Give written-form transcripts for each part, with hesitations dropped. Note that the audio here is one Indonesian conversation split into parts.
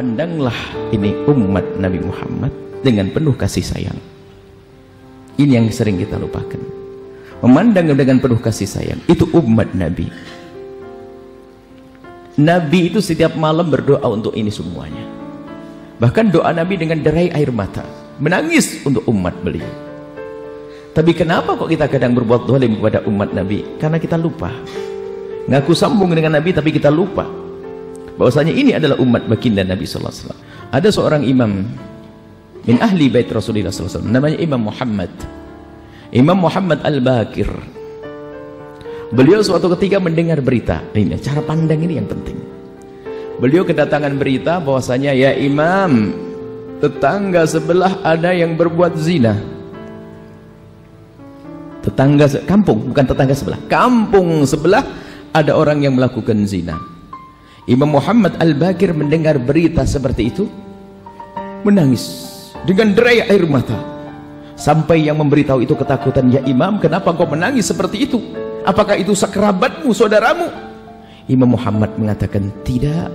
Pandanglah ini umat Nabi Muhammad dengan penuh kasih sayang. Ini yang sering kita lupakan. Memandang dengan penuh kasih sayang. Itu umat Nabi. Nabi itu setiap malam berdoa untuk ini semuanya. Bahkan doa Nabi dengan derai air mata, menangis untuk umat beliau. Tapi kenapa kok kita kadang berbuat zalim kepada umat Nabi? Karena kita lupa. Ngaku sambung dengan Nabi tapi kita lupa bahwasanya ini adalah umat baginda Nabi sallallahu alaihi wasallam. Ada seorang imam min ahli bait Rasulullah sallallahu alaihi wasallam, namanya Imam Muhammad. Imam Muhammad Al-Baqir. Beliau suatu ketika mendengar berita. Ini cara pandang ini yang penting. Beliau kedatangan berita bahwasanya, ya Imam, tetangga sebelah ada yang berbuat zina. Tetangga kampung, bukan tetangga sebelah. Kampung sebelah ada orang yang melakukan zina. Imam Muhammad Al-Baqir mendengar berita seperti itu, menangis dengan derai air mata. Sampai yang memberitahu itu ketakutan, ya Imam, kenapa kau menangis seperti itu? Apakah itu sekerabatmu, saudaramu? Imam Muhammad mengatakan, tidak,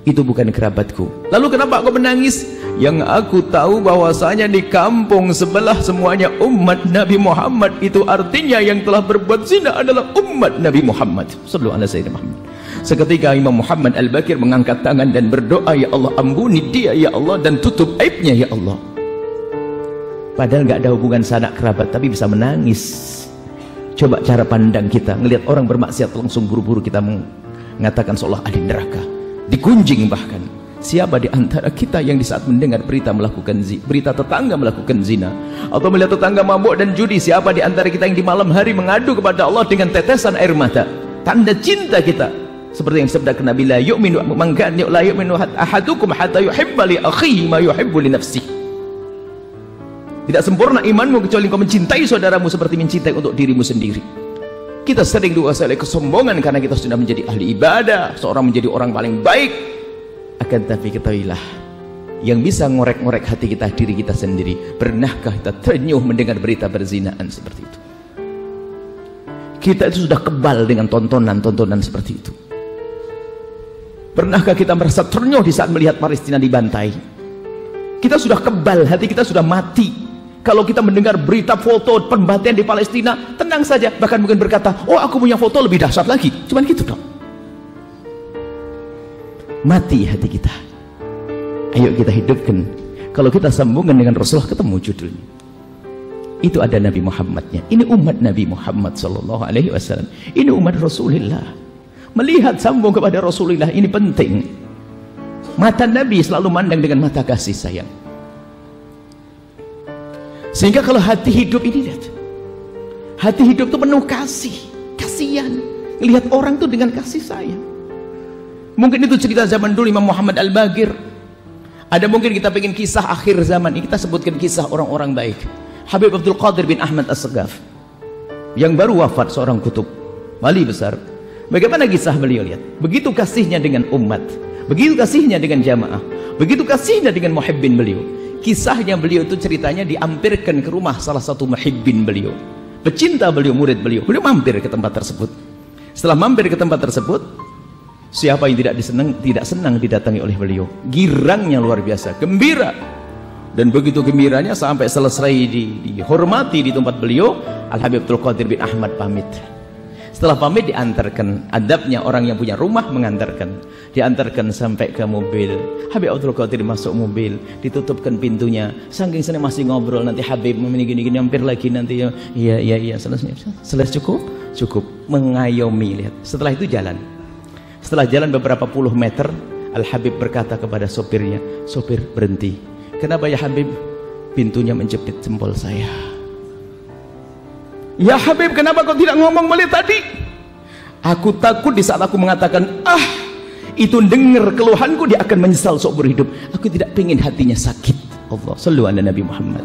itu bukan kerabatku. Lalu kenapa kau menangis? Yang aku tahu bahwasanya di kampung sebelah semuanya umat Nabi Muhammad, itu artinya yang telah berbuat zina adalah umat Nabi Muhammad. Sallallahu alaihi wasallam. Seketika Imam Muhammad Al-Baqir mengangkat tangan dan berdoa, ya Allah, ampuni dia ya Allah, dan tutup aibnya ya Allah. Padahal nggak ada hubungan sanak kerabat, tapi bisa menangis. Coba cara pandang kita, ngelihat orang bermaksiat langsung buru-buru kita mengatakan seolah ahli neraka, digunjing. Bahkan siapa di antara kita yang di saat mendengar berita berita tetangga melakukan zina, atau melihat tetangga mabuk dan judi, siapa di antara kita yang di malam hari mengadu kepada Allah dengan tetesan air mata, tanda cinta kita? Seperti yang disebutkan Nabi, la yu'minu man kana la yu'minu ahadukum hatta yuhibba li akhihi ma yuhibbu li nafsihi. Tidak sempurna imanmu kecuali kau mencintai saudaramu seperti mencintai untuk dirimu sendiri. Kita sering dikuasai oleh kesombongan karena kita sudah menjadi ahli ibadah, seorang menjadi orang paling baik. Akan tapi ketahuilah, yang bisa ngorek-ngorek hati kita, diri kita sendiri. Pernahkah kita terenyuh mendengar berita perzinaan seperti itu? Kita itu sudah kebal dengan tontonan-tontonan seperti itu. Pernahkah kita merasa terenyuh di saat melihat Palestina dibantai? Kita sudah kebal, hati kita sudah mati. Kalau kita mendengar berita foto pembantaian di Palestina, tenang saja, bahkan mungkin berkata, oh aku punya foto lebih dahsyat lagi. Cuman gitu dong. Mati hati kita. Ayo kita hidupkan. Kalau kita sambungkan dengan Rasulullah, ketemu judulnya. Itu ada Nabi Muhammadnya. Ini umat Nabi Muhammad sallallahu alaihi wasallam. Ini umat Rasulullah. Melihat sambung kepada Rasulullah ini penting. Mata Nabi selalu mandang dengan mata kasih sayang. Sehingga kalau hati hidup ini, lihat, hati hidup itu penuh kasih, kasihan, lihat orang itu dengan kasih sayang. Mungkin itu cerita zaman dulu Imam Muhammad Al-Baqir. Ada mungkin kita pengen kisah akhir zaman ini, kita sebutkan kisah orang-orang baik. Habib Abdul Qadir bin Ahmad As-Saghaf yang baru wafat, seorang kutub wali besar. Bagaimana kisah beliau, lihat, begitu kasihnya dengan umat, begitu kasihnya dengan jamaah, begitu kasihnya dengan muhibbin beliau. Kisahnya beliau itu ceritanya diampirkan ke rumah salah satu muhibbin beliau, pecinta beliau, murid beliau. Beliau mampir ke tempat tersebut. Setelah mampir ke tempat tersebut, siapa yang tidak senang didatangi oleh beliau? Girangnya luar biasa, gembira. Dan begitu gembiranya sampai selesai dihormati di tempat beliau, Al-Habib Abdul Qadir bin Ahmad pamit. Setelah pamit diantarkan, adabnya orang yang punya rumah mengantarkan, diantarkan sampai ke mobil. Habib Abdul Qadir masuk mobil, ditutupkan pintunya. Saking senang masih ngobrol, nanti Habib gini hampir lagi nanti ya. Iya selesai cukup mengayomi, lihat. Setelah itu jalan. Setelah jalan beberapa puluh meter, Al Habib berkata kepada sopirnya, sopir berhenti. Kenapa ya Habib? Pintunya menjepit jempol saya. Ya Habib, kenapa kau tidak ngomong mulai tadi? Aku takut di saat aku mengatakan itu dengar keluhanku, dia akan menyesal seumur hidup. Aku tidak ingin hatinya sakit. Allah sallu ala Nabi Muhammad.